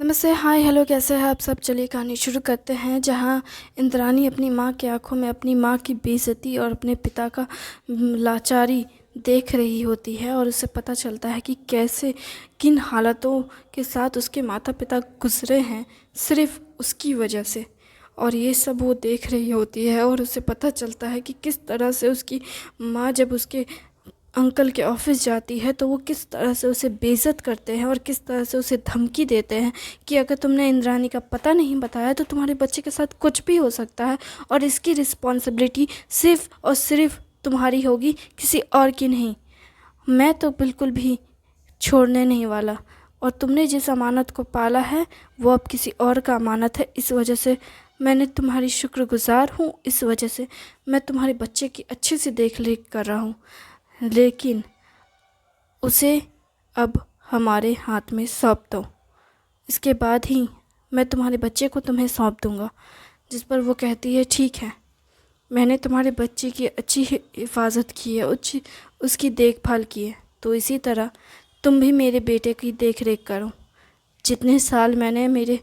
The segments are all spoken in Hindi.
नमस्ते, हाय, हेलो, कैसे हैं आप सब। चलिए कहानी शुरू करते हैं। जहाँ इंद्राणी अपनी माँ की आंखों में अपनी माँ की बेइज्जती और अपने पिता का लाचारी देख रही होती है और उसे पता चलता है कि कैसे किन हालातों के साथ उसके माता पिता गुजरे हैं सिर्फ उसकी वजह से। और ये सब वो देख रही होती है और उसे पता चलता है कि किस तरह से उसकी माँ जब उसके अंकल के ऑफिस जाती है तो वो किस तरह से उसे बेइज्जत करते हैं और किस तरह से उसे धमकी देते हैं कि अगर तुमने इंद्राणी का पता नहीं बताया तो तुम्हारे बच्चे के साथ कुछ भी हो सकता है और इसकी रिस्पॉन्सिबिलिटी सिर्फ और सिर्फ तुम्हारी होगी, किसी और की नहीं। मैं तो बिल्कुल भी छोड़ने नहीं वाला। और तुमने जिस अमानत को पाला है वो अब किसी और का अमानत है। इस वजह से मैंने तुम्हारी शुक्रगुजार हूँ। इस वजह से मैं तुम्हारे बच्चे की अच्छे से देख रेख कर रहा हूँ, लेकिन उसे अब हमारे हाथ में सौंप दो। इसके बाद ही मैं तुम्हारे बच्चे को तुम्हें सौंप दूँगा। जिस पर वो कहती है, ठीक है, मैंने तुम्हारे बच्चे की अच्छी हिफाजत की है, उसकी देखभाल की है, तो इसी तरह तुम भी मेरे बेटे की देख रेख करो। जितने साल मेरे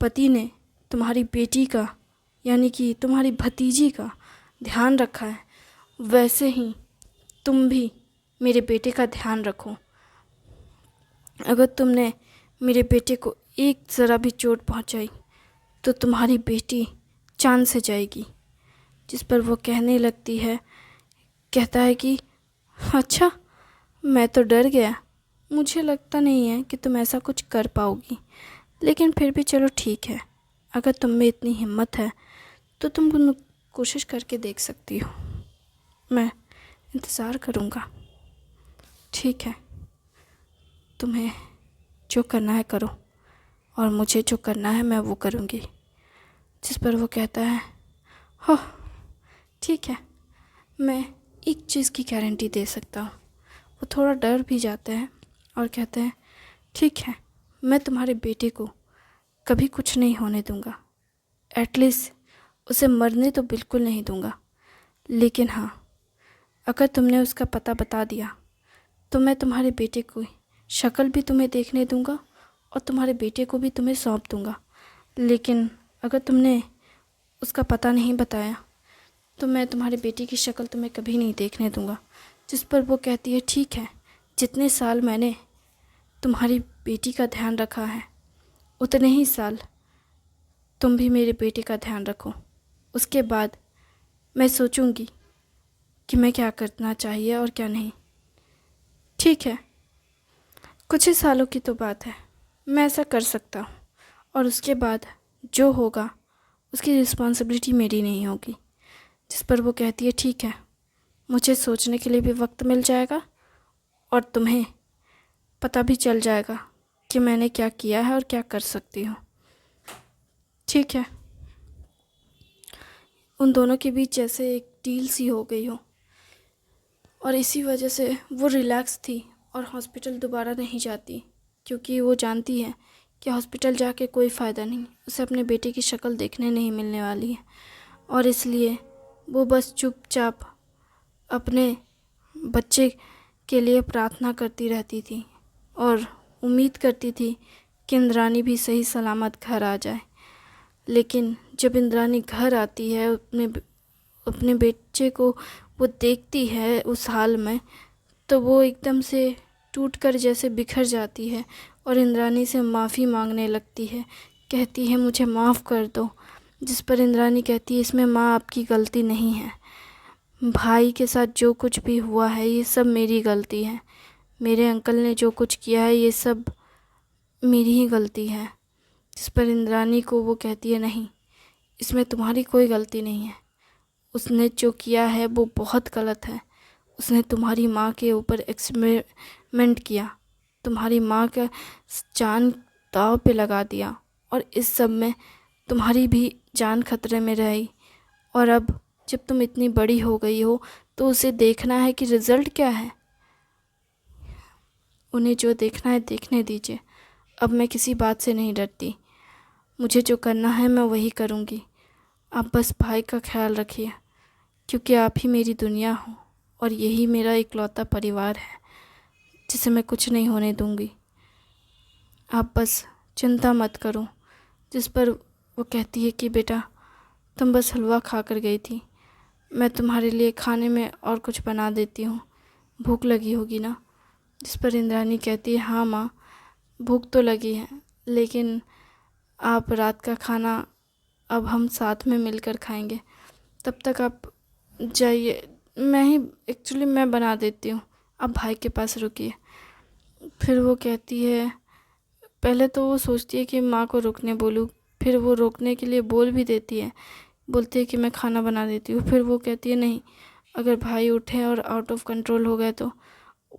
पति ने तुम्हारी बेटी का यानी कि तुम्हारी भतीजी का ध्यान रखा है, वैसे ही तुम भी मेरे बेटे का ध्यान रखो। अगर तुमने मेरे बेटे को एक ज़रा भी चोट पहुंचाई तो तुम्हारी बेटी जान से जाएगी। जिस पर वो कहने लगती है, कहता है कि अच्छा, मैं तो डर गया, मुझे लगता नहीं है कि तुम ऐसा कुछ कर पाओगी, लेकिन फिर भी चलो ठीक है, अगर तुम में इतनी हिम्मत है तो तुम कोशिश करके देख सकती हो। मैं इंतज़ार करूँगा। ठीक है, तुम्हें जो करना है करो और मुझे जो करना है मैं वो करूँगी। जिस पर वो कहता है, हो ठीक है, मैं एक चीज़ की गारंटी दे सकता हूँ। वो थोड़ा डर भी जाते हैं और कहते हैं, ठीक है, मैं तुम्हारे बेटे को कभी कुछ नहीं होने दूँगा, एटलीस्ट उसे मरने तो बिल्कुल नहीं दूँगा, लेकिन हाँ, अगर तुमने उसका पता बता दिया तो मैं तुम्हारे बेटे को शक्ल भी तुम्हें देखने दूँगा और तुम्हारे बेटे को भी तुम्हें सौंप दूँगा। लेकिन अगर तुमने उसका पता नहीं बताया तो मैं तुम्हारे बेटे की शक्ल तुम्हें कभी नहीं देखने दूँगा। जिस पर वो कहती है, ठीक है, जितने साल मैंने तुम्हारी बेटी का ध्यान रखा है उतने ही साल तुम भी मेरे बेटे का ध्यान रखो। उसके बाद मैं सोचूंगी कि मैं क्या करना चाहिए और क्या नहीं। ठीक है, कुछ ही सालों की तो बात है, मैं ऐसा कर सकता हूँ और उसके बाद जो होगा उसकी रिस्पॉन्सिबिलिटी मेरी नहीं होगी। जिस पर वो कहती है, ठीक है, मुझे सोचने के लिए भी वक्त मिल जाएगा और तुम्हें पता भी चल जाएगा कि मैंने क्या किया है और क्या कर सकती हूँ। ठीक है। उन दोनों के बीच जैसे एक डील सी हो गई हो और इसी वजह से वो रिलैक्स थी और हॉस्पिटल दोबारा नहीं जाती, क्योंकि वो जानती है कि हॉस्पिटल जाके कोई फ़ायदा नहीं, उसे अपने बेटे की शक्ल देखने नहीं मिलने वाली है। और इसलिए वो बस चुपचाप अपने बच्चे के लिए प्रार्थना करती रहती थी और उम्मीद करती थी कि इंद्राणी भी सही सलामत घर आ जाए। लेकिन जब इंद्राणी घर आती है, अपने बच्चे को वो देखती है उस हाल में, तो वो एकदम से टूटकर जैसे बिखर जाती है और इंद्राणी से माफ़ी मांगने लगती है। कहती है, मुझे माफ़ कर दो। जिस पर इंद्राणी कहती है, इसमें माँ आपकी गलती नहीं है, भाई के साथ जो कुछ भी हुआ है ये सब मेरी गलती है, मेरे अंकल ने जो कुछ किया है ये सब मेरी ही गलती है। जिस पर इंद्राणी को वो कहती है, नहीं, इसमें तुम्हारी कोई गलती नहीं है, उसने जो किया है वो बहुत गलत है। उसने तुम्हारी माँ के ऊपर एक्सपेरिमेंट किया, तुम्हारी माँ का जान दांव पे लगा दिया और इस सब में तुम्हारी भी जान खतरे में रही। और अब जब तुम इतनी बड़ी हो गई हो तो उसे देखना है कि रिज़ल्ट क्या है। उन्हें जो देखना है देखने दीजिए। अब मैं किसी बात से नहीं डरती, मुझे जो करना है मैं वही करूँगी। आप बस भाई का ख्याल रखिए, क्योंकि आप ही मेरी दुनिया हो और यही मेरा इकलौता परिवार है जिसे मैं कुछ नहीं होने दूँगी। आप बस चिंता मत करो। जिस पर वो कहती है कि बेटा तुम बस हलवा खा कर गई थी, मैं तुम्हारे लिए खाने में और कुछ बना देती हूँ, भूख लगी होगी ना। जिस पर इंद्राणी कहती है हाँ माँ, भूख तो लगी है, लेकिन आप रात का खाना अब हम साथ में मिलकर खाएंगे, तब तक आप जाइए, मैं बना देती हूँ, आप भाई के पास रुकिए। फिर वो कहती है, पहले तो वो सोचती है कि माँ को रुकने बोलूँ, फिर वो रोकने के लिए बोल भी देती है, बोलती है कि मैं खाना बना देती हूँ। फिर वो कहती है नहीं, अगर भाई उठे और आउट ऑफ कंट्रोल हो गए तो,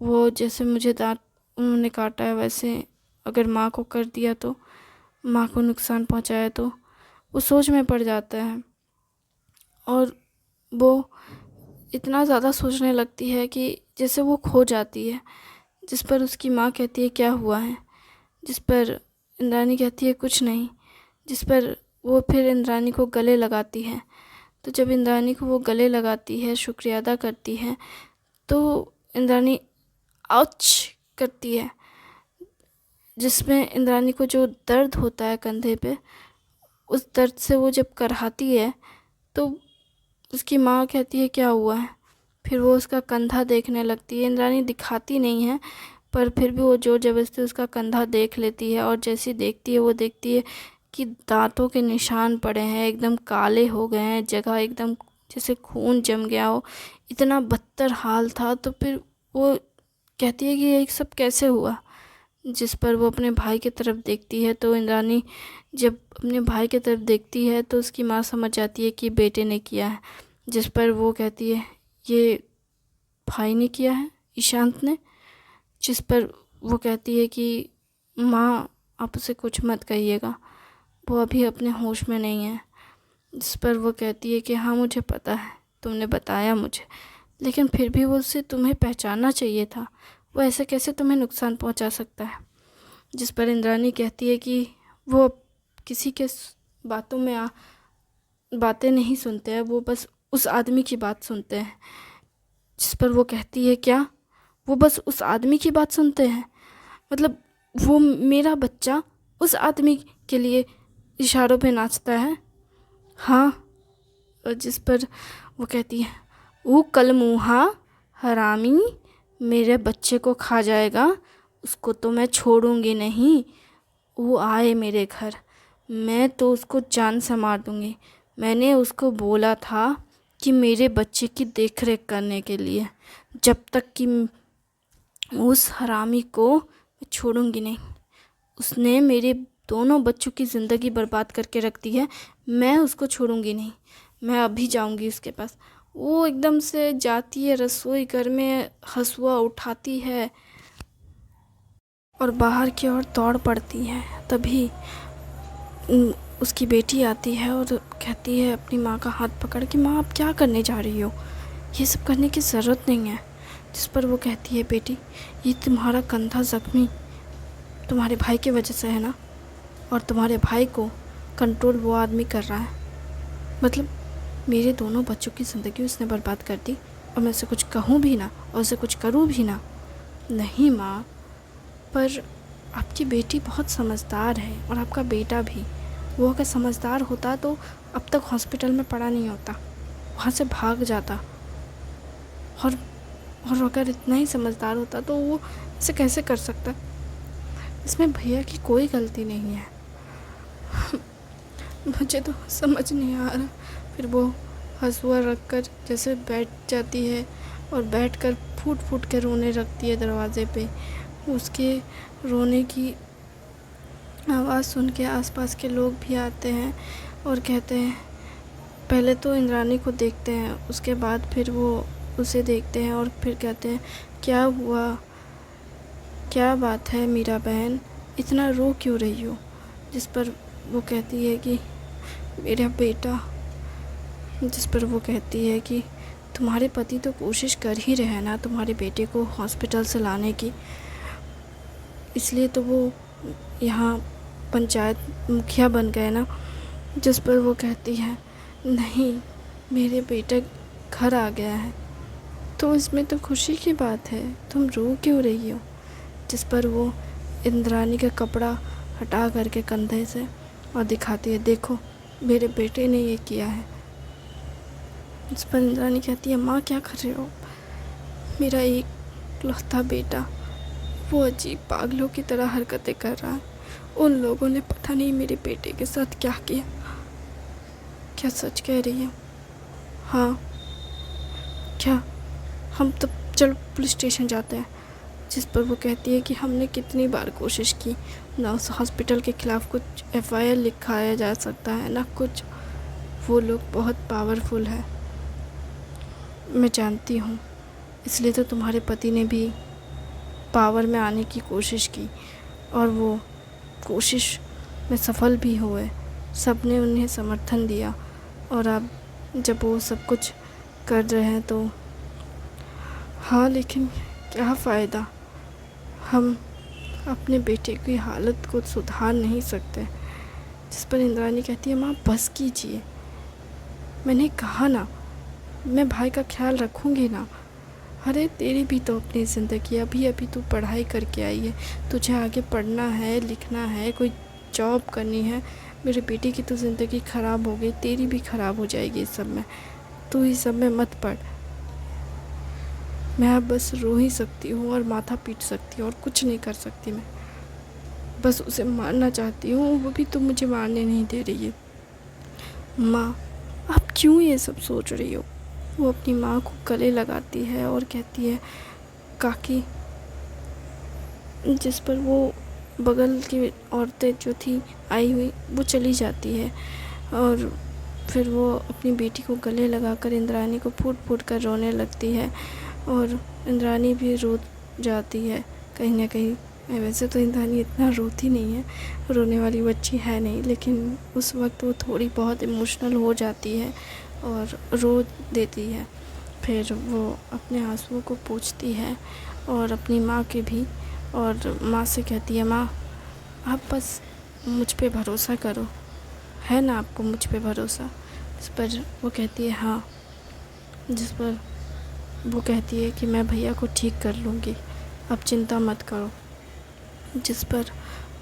वो जैसे मुझे दांत उन्होंने काटा है वैसे अगर माँ को कर दिया तो, माँ को नुकसान पहुँचाया तो, वो सोच में पड़ जाता है और वो इतना ज़्यादा सोचने लगती है कि जैसे वो खो जाती है। जिस पर उसकी माँ कहती है क्या हुआ है। जिस पर इंद्राणी कहती है कुछ नहीं। जिस पर वो फिर इंद्राणी को गले लगाती है। तो जब इंद्राणी को वो गले लगाती है, शुक्रिया अदा करती है, तो इंद्राणी आउच करती है, जिसमें इंद्राणी को जो दर्द होता है कंधे पे, उस दर्द से वो जब करहाती है तो उसकी माँ कहती है क्या हुआ है। फिर वो उसका कंधा देखने लगती है। इंद्राणी दिखाती नहीं है, पर फिर भी वो जोर ज़बरदस्ती उसका कंधा देख लेती है, और जैसी देखती है वो देखती है कि दांतों के निशान पड़े हैं, एकदम काले हो गए हैं, जगह एकदम जैसे खून जम गया हो, इतना बदतर हाल था। तो फिर वो कहती है कि ये सब कैसे हुआ। जिस पर वो अपने भाई की तरफ देखती है, तो इंद्राणी जब अपने भाई की तरफ देखती है तो उसकी माँ समझ जाती है कि बेटे ने किया है। जिस पर वो कहती है ये भाई ने किया है, ईशांत ने। जिस पर वो कहती है कि माँ आप उसे कुछ मत कहिएगा, वो अभी अपने होश में नहीं है। जिस पर वो कहती है कि हाँ मुझे पता है, तुमने बताया मुझे, लेकिन फिर भी वो उससे तुम्हें पहचानना चाहिए था, वो ऐसे कैसे तुम्हें नुकसान पहुंचा सकता है। जिस पर इंद्राणी कहती है कि वो किसी के बातों में बातें नहीं सुनते हैं, वो बस उस आदमी की बात सुनते हैं। जिस पर वो कहती है क्या, वो बस उस आदमी की बात सुनते हैं, मतलब वो मेरा बच्चा उस आदमी के लिए इशारों पे नाचता है। हाँ। और जिस पर वो कहती है वो कल मुँहा हरामी मेरे बच्चे को खा जाएगा, उसको तो मैं छोड़ूंगी नहीं। वो आए मेरे घर, मैं तो उसको जान से मार दूंगी। मैंने उसको बोला था कि मेरे बच्चे की देखरेख करने के लिए, जब तक कि उस हरामी को मैं छोड़ूंगी नहीं। उसने मेरे दोनों बच्चों की ज़िंदगी बर्बाद करके रख दी है, मैं उसको छोड़ूंगी नहीं। मैं अभी जाऊंगी उसके पास। वो एकदम से जाती है रसोई घर में, हंसुआ उठाती है और बाहर की ओर दौड़ पड़ती है। तभी उसकी बेटी आती है और कहती है अपनी माँ का हाथ पकड़ के, माँ आप क्या करने जा रही हो, ये सब करने की ज़रूरत नहीं है। जिस पर वो कहती है बेटी ये तुम्हारा कंधा ज़ख्मी तुम्हारे भाई की वजह से है ना, और तुम्हारे भाई को कंट्रोल वो आदमी कर रहा है, मतलब मेरे दोनों बच्चों की ज़िंदगी उसने बर्बाद कर दी, और मैं उसे कुछ कहूँ भी ना और उसे कुछ करूँ भी ना। नहीं माँ, पर आपकी बेटी बहुत समझदार है और आपका बेटा भी। वो अगर समझदार होता तो अब तक हॉस्पिटल में पड़ा नहीं होता, वहाँ से भाग जाता। और अगर इतना ही समझदार होता तो वो ऐसे कैसे कर सकता। इसमें भैया की कोई गलती नहीं है। मुझे तो समझ नहीं आ रहा। फिर वो हंसुआ रख कर जैसे बैठ जाती है और बैठकर फूट फूट के रोने लगती है दरवाज़े पे। उसके रोने की आवाज़ सुन के आसपास के लोग भी आते हैं और कहते हैं, पहले तो इंद्राणी को देखते हैं, उसके बाद फिर वो उसे देखते हैं और फिर कहते हैं क्या हुआ, क्या बात है मीरा बहन, इतना रो क्यों रही हो। जिस पर वो कहती है कि मेरा बेटा। जिस पर वो कहती है कि तुम्हारे पति तो कोशिश कर ही रहे हैं ना तुम्हारे बेटे को हॉस्पिटल से लाने की, इसलिए तो वो यहाँ पंचायत मुखिया बन गए ना। जिस पर वो कहती है नहीं, मेरे बेटे घर आ गया है, तो इसमें तो खुशी की बात है, तुम रो क्यों रही हो। जिस पर वो इंद्राणी का कपड़ा हटा करके कंधे से और दिखाती है, देखो मेरे बेटे ने ये किया है। इस पर इंद्राणी कहती है, माँ क्या कर रहे हो? मेरा एक लौता बेटा वो अजीब पागलों की तरह हरकतें कर रहा है। उन लोगों ने पता नहीं मेरे बेटे के साथ क्या किया। क्या सच कह रही है? हाँ, क्या? हम तो चलो पुलिस स्टेशन जाते हैं। जिस पर वो कहती है कि हमने कितनी बार कोशिश की, ना उस हॉस्पिटल के ख़िलाफ़ कुछ एफआईआर लिखाया जा सकता है ना कुछ। वो लोग बहुत पावरफुल है, मैं जानती हूँ। इसलिए तो तुम्हारे पति ने भी पावर में आने की कोशिश की और वो कोशिश में सफल भी हुए। सब ने उन्हें समर्थन दिया और अब जब वो सब कुछ कर रहे हैं तो हाँ, लेकिन क्या फ़ायदा? हम अपने बेटे की हालत को सुधार नहीं सकते। जिस पर इंद्राणी कहती है, माँ बस कीजिए, मैंने कहा ना मैं भाई का ख्याल रखूँगी ना। अरे तेरी भी तो अपनी ज़िंदगी, अभी अभी तू पढ़ाई करके आई है, तुझे आगे पढ़ना है, लिखना है, कोई जॉब करनी है। मेरे बेटे की तो ज़िंदगी ख़राब हो गई, तेरी भी ख़राब हो जाएगी इस सब में। तू इस सब में मत पड़। मैं अब बस रो ही सकती हूँ और माथा पीट सकती हूँ और कुछ नहीं कर सकती। मैं बस उसे मारना चाहती हूँ, वो भी तो मुझे मारने नहीं दे रही है। माँ आप क्यों ये सब सोच रही हो? वो अपनी माँ को गले लगाती है और कहती है, काकी। जिस पर वो बगल की औरतें जो थी आई हुई वो चली जाती है और फिर वो अपनी बेटी को गले लगाकर इंद्राणी को फूट फूट कर रोने लगती है और इंद्राणी भी रो जाती है कहीं ना कहीं। वैसे तो इंद्राणी इतना रोती नहीं है, रोने वाली बच्ची है नहीं, लेकिन उस वक्त वो थोड़ी बहुत इमोशनल हो जाती है और रो देती है। फिर वो अपने आंसुओं को पोंछती है और अपनी माँ के भी, और माँ से कहती है, माँ आप बस मुझ पे भरोसा करो, है ना आपको मुझ पे भरोसा? इस पर वो कहती है हाँ। जिस पर वो कहती है कि मैं भैया को ठीक कर लूँगी, आप चिंता मत करो। जिस पर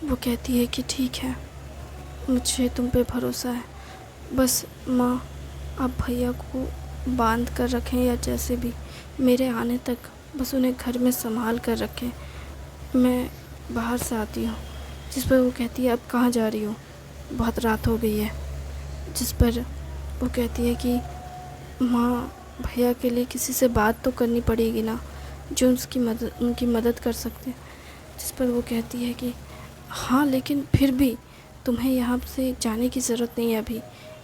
वो कहती है कि ठीक है, मुझे तुम पे भरोसा है, बस माँ आप भैया को बांध कर रखें या जैसे भी मेरे आने तक बस उन्हें घर में संभाल कर रखें, मैं बाहर से आती हूँ। जिस पर वो कहती है, अब कहाँ जा रही हो? बहुत रात हो गई है। जिस पर वो कहती है कि माँ भैया के लिए किसी से बात तो करनी पड़ेगी ना, जो उनकी मदद कर सकते। जिस पर वो कहती है कि हाँ, लेकिन फिर भी तुम्हें यहाँ से जाने की ज़रूरत नहीं है अभी,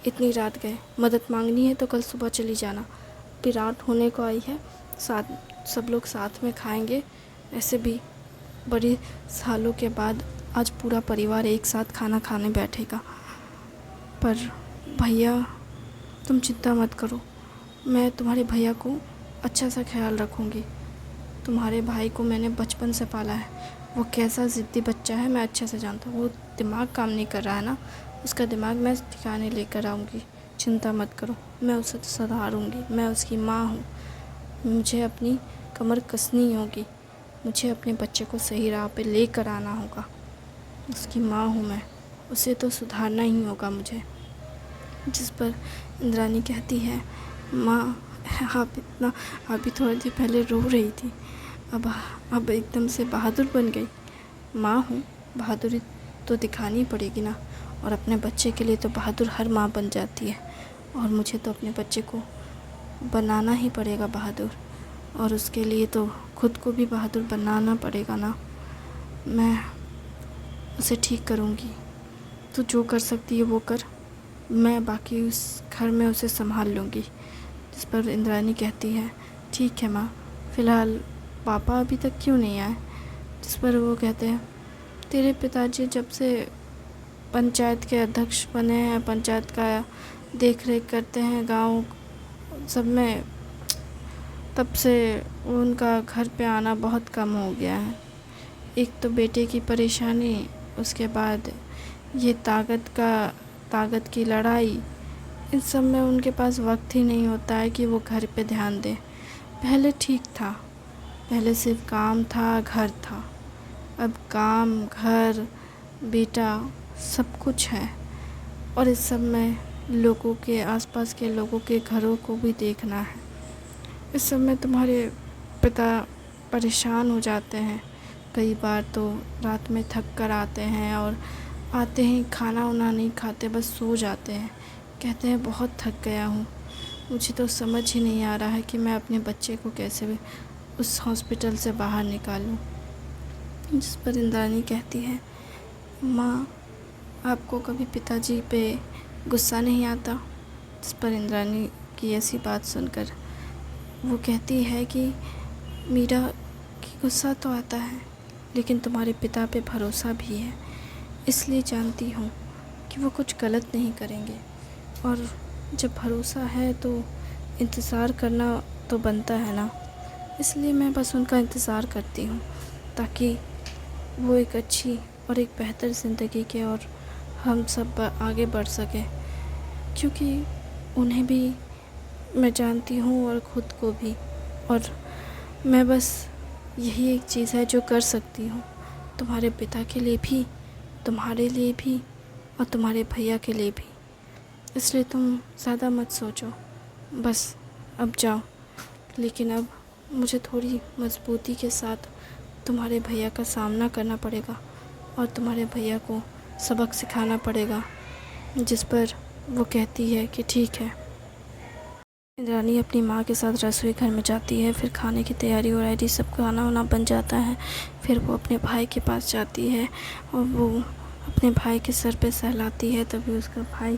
इतनी रात गए। मदद मांगनी है तो कल सुबह चली जाना। फिर रात होने को आई है, साथ सब लोग साथ में खाएंगे। ऐसे भी बड़े सालों के बाद आज पूरा परिवार एक साथ खाना खाने बैठेगा। पर भैया तुम चिंता मत करो, मैं तुम्हारे भैया को अच्छा सा ख्याल रखूँगी। तुम्हारे भाई को मैंने बचपन से पाला है, वो कैसा ज़िद्दी बच्चा है मैं अच्छे से जानता हूँ। वो दिमाग काम नहीं कर रहा है ना, उसका दिमाग मैं ठिकाने लेकर आऊँगी। चिंता मत करो, मैं उसे सुधारूँगी। मैं उसकी माँ हूँ, मुझे अपनी कमर कसनी होगी, मुझे अपने बच्चे को सही राह पे लेकर आना होगा। उसकी माँ हूँ मैं, उसे तो सुधारना ही होगा मुझे। जिस पर इंद्राणी कहती है, माँ आप अभी थोड़ी देर पहले रो रही थी, अब एकदम से बहादुर बन गई। माँ हूँ, बहादुरी तो दिखानी पड़ेगी ना, और अपने बच्चे के लिए तो बहादुर हर माँ बन जाती है, और मुझे तो अपने बच्चे को बनाना ही पड़ेगा बहादुर, और उसके लिए तो खुद को भी बहादुर बनाना पड़ेगा ना। मैं उसे ठीक करूँगी, तू जो कर सकती है वो कर, मैं बाकी उस घर में उसे संभाल लूँगी। जिस पर इंद्राणी कहती है, ठीक है माँ, फ़िलहाल पापा अभी तक क्यों नहीं आए? जिस पर वो कहते हैं, तेरे पिताजी जब से पंचायत के अध्यक्ष बने हैं, पंचायत का देख रेख करते हैं गांव सब में, तब से उनका घर पे आना बहुत कम हो गया है। एक तो बेटे की परेशानी, उसके बाद ये ताकत की लड़ाई, इन सब में उनके पास वक्त ही नहीं होता है कि वो घर पे ध्यान दें। पहले ठीक था, पहले सिर्फ काम था, घर था। अब काम, घर, बेटा सब कुछ है, और इस सब में लोगों के आसपास के लोगों के घरों को भी देखना है। इस सब में तुम्हारे पिता परेशान हो जाते हैं। कई बार तो रात में थक कर आते हैं और आते ही खाना वाना नहीं खाते, बस सो जाते हैं। कहते हैं बहुत थक गया हूँ। मुझे तो समझ ही नहीं आ रहा है कि मैं अपने बच्चे को कैसे भी उस हॉस्पिटल से बाहर निकालूं। जिस पर इंद्राणी कहती है, माँ आपको कभी पिताजी पे गुस्सा नहीं आता? जिस पर इंद्राणी की ऐसी बात सुनकर वो कहती है कि मीरा की गुस्सा तो आता है, लेकिन तुम्हारे पिता पे भरोसा भी है, इसलिए जानती हूँ कि वो कुछ गलत नहीं करेंगे। और जब भरोसा है तो इंतज़ार करना तो बनता है ना, इसलिए मैं बस उनका इंतज़ार करती हूँ ताकि वो एक अच्छी और एक बेहतर ज़िंदगी के और हम सब आगे बढ़ सकें। क्योंकि उन्हें भी मैं जानती हूँ और ख़ुद को भी, और मैं बस यही एक चीज़ है जो कर सकती हूँ, तुम्हारे पिता के लिए भी, तुम्हारे लिए भी और तुम्हारे भैया के लिए भी। इसलिए तुम ज़्यादा मत सोचो, बस अब जाओ। लेकिन अब मुझे थोड़ी मजबूती के साथ तुम्हारे भैया का सामना करना पड़ेगा और तुम्हारे भैया को सबक सिखाना पड़ेगा। जिस पर वो कहती है कि ठीक है। इंद्राणी अपनी माँ के साथ रसोई घर में जाती है। फिर खाने की तैयारी हो रही थी, सब खाना वाना बन जाता है। फिर वो अपने भाई के पास जाती है और वो अपने भाई के सर पे सहलाती है। तभी उसका भाई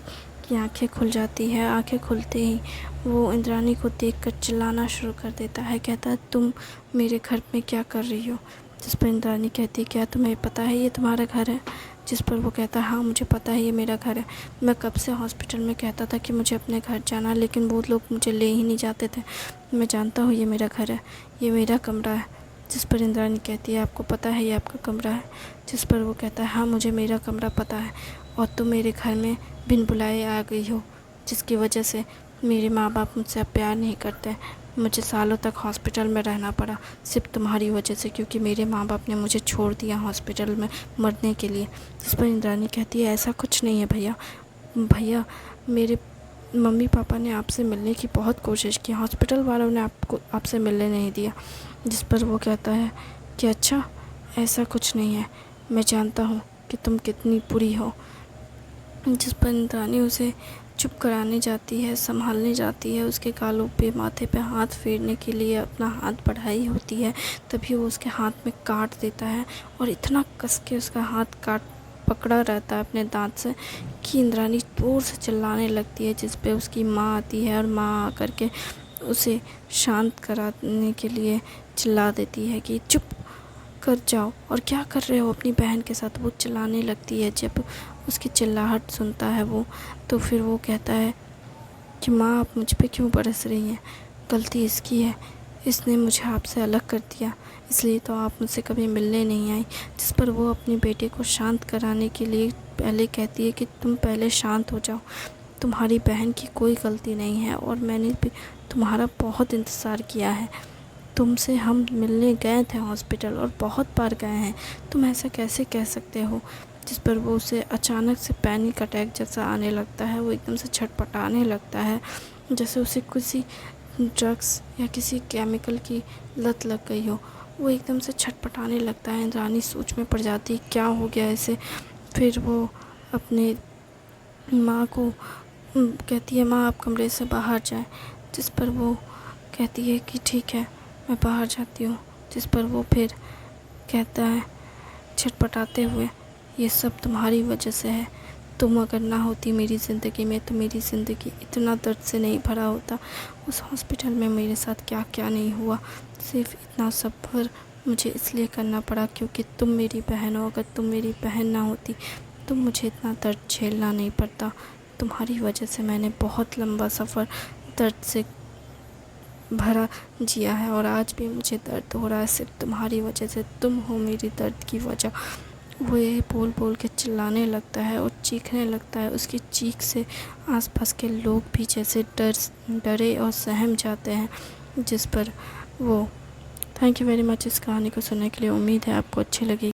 की आंखें खुल जाती है। आंखें खुलते ही वो इंद्राणी को देखकर चिल्लाना शुरू कर देता है। कहता है, तुम मेरे घर में क्या कर रही हो? जिस पर इंद्राणी कहती है, क्या तुम्हें पता है ये तुम्हारा घर है? जिस पर वो कहता है, हाँ मुझे पता है ये मेरा घर है। मैं कब से हॉस्पिटल में कहता था कि मुझे अपने घर जाना, लेकिन वो लोग मुझे ले ही नहीं जाते थे। मैं जानता हूँ ये मेरा घर है, ये मेरा कमरा है। जिस पर इंद्राणी कहती है, आपको पता है ये आपका कमरा है? जिस पर वो कहता है, हाँ मुझे मेरा कमरा पता है, और तुम मेरे घर में बिन बुलाए आ गई हो, जिसकी वजह से मेरे माँ बाप मुझसे अब प्यार नहीं करते। मुझे सालों तक हॉस्पिटल में रहना पड़ा सिर्फ तुम्हारी वजह से, क्योंकि मेरे माँ बाप ने मुझे छोड़ दिया हॉस्पिटल में मरने के लिए। जिस पर इंद्राणी कहती है, ऐसा कुछ नहीं है भैया। भैया मेरे मम्मी पापा ने आपसे मिलने की बहुत कोशिश की, हॉस्पिटल वालों ने आपसे मिलने नहीं दिया। जिस पर वो कहता है कि अच्छा, ऐसा कुछ नहीं है, मैं जानता हूँ कि तुम कितनी बुरी हो। जिस पर इंद्राणी उसे चुप कराने जाती है, संभालने जाती है, उसके गालों पे, माथे पे हाथ फेरने के लिए अपना हाथ बढ़ाई होती है। तभी वो उसके हाथ में काट देता है और इतना कस के उसका हाथ पकड़ा रहता है अपने दांत से कि इंद्राणी जोर से चिल्लाने लगती है। जिस पे उसकी माँ आती है और माँ आकर के उसे शांत कराने के लिए चिल्ला देती है कि चुप कर जाओ, और क्या कर रहे हो अपनी बहन के साथ? वो चिल्लाने लगती है। जब उसकी चिल्लाहट सुनता है वो, तो फिर वो कहता है कि माँ आप मुझ पे क्यों बरस रही हैं? गलती इसकी है, इसने मुझे आपसे अलग कर दिया, इसलिए तो आप मुझसे कभी मिलने नहीं आई। जिस पर वो अपनी बेटे को शांत कराने के लिए पहले कहती है कि तुम पहले शांत हो जाओ, तुम्हारी बहन की कोई गलती नहीं है और मैंने भी तुम्हारा बहुत इंतज़ार किया है। तुमसे हम मिलने गए थे हॉस्पिटल और बहुत बार गए हैं, तुम ऐसा कैसे कह सकते हो? जिस पर वो उसे अचानक से पैनिक अटैक जैसा आने लगता है। वो एकदम से छटपटाने लगता है, जैसे उसे किसी ड्रग्स या किसी केमिकल की लत लग गई हो। वो एकदम से छटपटाने लगता है। इंद्राणी सोच में पड़ जाती है क्या हो गया इसे। फिर वो अपने माँ को कहती है, माँ आप कमरे से बाहर जाएं। जिस पर वो कहती है कि ठीक है, मैं बाहर जाती हूँ। जिस पर वो फिर कहता है छटपटाते हुए, ये सब तुम्हारी वजह से है। तुम अगर ना होती मेरी ज़िंदगी में तो मेरी ज़िंदगी इतना दर्द से नहीं भरा होता। उस हॉस्पिटल में मेरे साथ क्या क्या नहीं हुआ, सिर्फ इतना सफ़र मुझे इसलिए करना पड़ा क्योंकि तुम मेरी बहन हो। अगर तुम मेरी बहन ना होती तो मुझे इतना दर्द झेलना नहीं पड़ता। तुम्हारी वजह से मैंने बहुत लंबा सफ़र दर्द से भरा जिया है, और आज भी मुझे दर्द हो रहा है सिर्फ तुम्हारी वजह से। तुम हो मेरी दर्द की वजह। वो ये बोल बोल के चिल्लाने लगता है और चीखने लगता है। उसकी चीख से आसपास के लोग भी जैसे डरे और सहम जाते हैं। जिस पर वो थैंक यू वेरी मच इस कहानी को सुनने के लिए। उम्मीद है आपको अच्छी लगी।